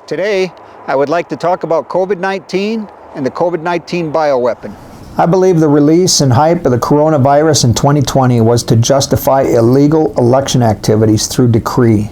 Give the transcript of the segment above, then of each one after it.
Today, I would like to talk about COVID-19 and the COVID-19 bioweapon. I believe the release and hype of the coronavirus in 2020 was to justify illegal election activities through decree.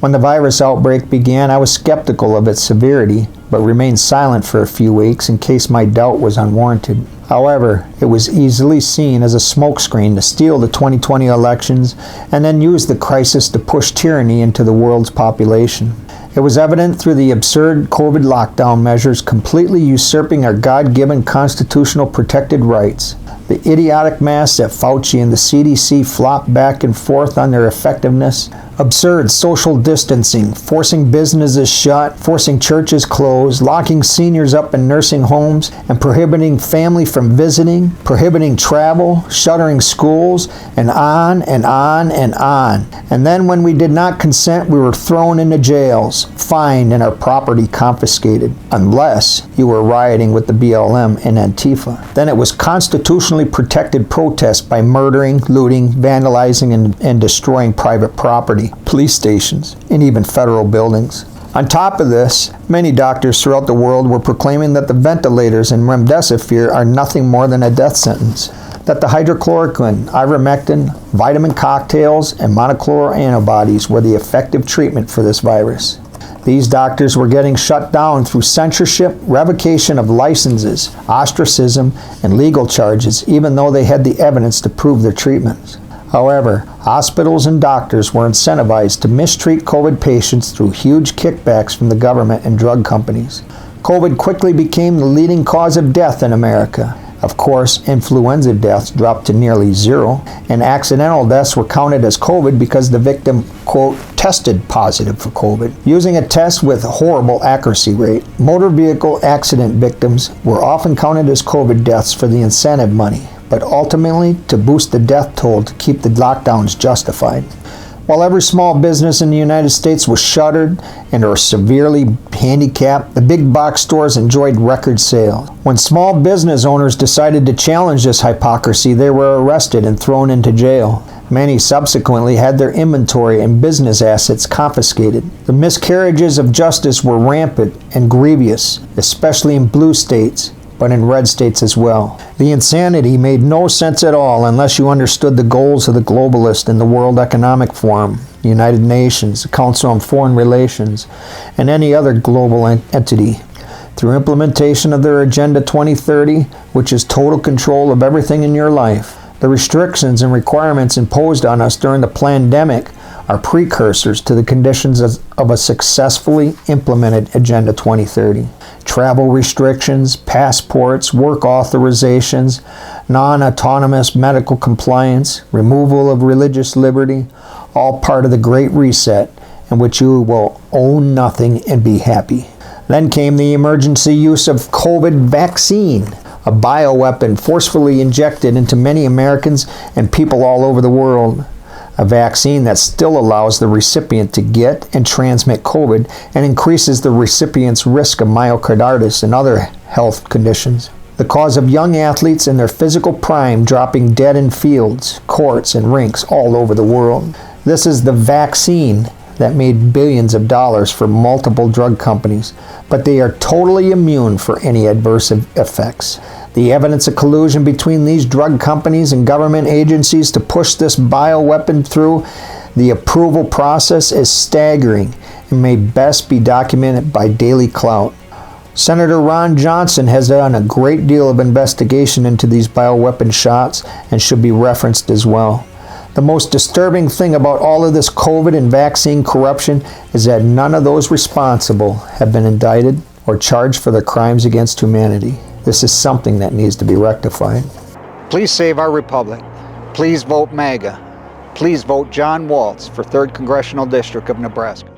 When the virus outbreak began, I was skeptical of its severity, but remained silent for a few weeks in case my doubt was unwarranted. However, it was easily seen as a smokescreen to steal the 2020 elections and then use the crisis to push tyranny into the world's population. It was evident through the absurd COVID lockdown measures completely usurping our God-given constitutional protected rights. The idiotic masks that Fauci and the CDC flopped back and forth on their effectiveness. Absurd social distancing, forcing businesses shut, forcing churches closed, locking seniors up in nursing homes, and prohibiting family from visiting, prohibiting travel, shuttering schools, and on and on and on. And then when we did not consent, we were thrown into jails, fined, and our property confiscated, unless you were rioting with the BLM and Antifa. Then it was constitutionally protected protest by murdering, looting, vandalizing, and destroying private property, police stations, and even federal buildings. On top of this, many doctors throughout the world were proclaiming that the ventilators and remdesivir are nothing more than a death sentence, that the hydrochloroquine, ivermectin, vitamin cocktails, and monoclonal antibodies were the effective treatment for this virus. These doctors were getting shut down through censorship, revocation of licenses, ostracism, and legal charges, even though they had the evidence to prove their treatments. However, hospitals and doctors were incentivized to mistreat COVID patients through huge kickbacks from the government and drug companies. COVID quickly became the leading cause of death in America. Of course, influenza deaths dropped to nearly zero, and accidental deaths were counted as COVID because the victim, quote, tested positive for COVID, using a test with a horrible accuracy rate. Motor vehicle accident victims were often counted as COVID deaths for the incentive money, but ultimately to boost the death toll to keep the lockdowns justified. While every small business in the United States was shuttered and or severely handicapped, the big box stores enjoyed record sales. When small business owners decided to challenge this hypocrisy, they were arrested and thrown into jail. Many subsequently had their inventory and business assets confiscated. The miscarriages of justice were rampant and grievous, especially in blue states, but in red states as well. The insanity made no sense at all unless you understood the goals of the globalists in the World Economic Forum, the United Nations, the Council on Foreign Relations, and any other global entity. Through implementation of their Agenda 2030, which is total control of everything in your life, the restrictions and requirements imposed on us during the pandemic are precursors to the conditions of a successfully implemented Agenda 2030. Travel restrictions, passports, work authorizations, non-autonomous medical compliance, removal of religious liberty, all part of the Great Reset, in which you will own nothing and be happy. Then came the emergency use of COVID vaccine, a bioweapon forcefully injected into many Americans and people all over the world. A vaccine that still allows the recipient to get and transmit COVID and increases the recipient's risk of myocarditis and other health conditions. The cause of young athletes in their physical prime dropping dead in fields, courts, and rinks all over the world. This is the vaccine that made billions of dollars for multiple drug companies, but they are totally immune for any adverse effects. The evidence of collusion between these drug companies and government agencies to push this bioweapon through the approval process is staggering and may best be documented by Daily Clout. Senator Ron Johnson has done a great deal of investigation into these bioweapon shots and should be referenced as well. The most disturbing thing about all of this COVID and vaccine corruption is that none of those responsible have been indicted or charged for their crimes against humanity. This is something that needs to be rectified. Please save our republic. Please vote MAGA. Please vote John Walz for 3rd Congressional District of Nebraska.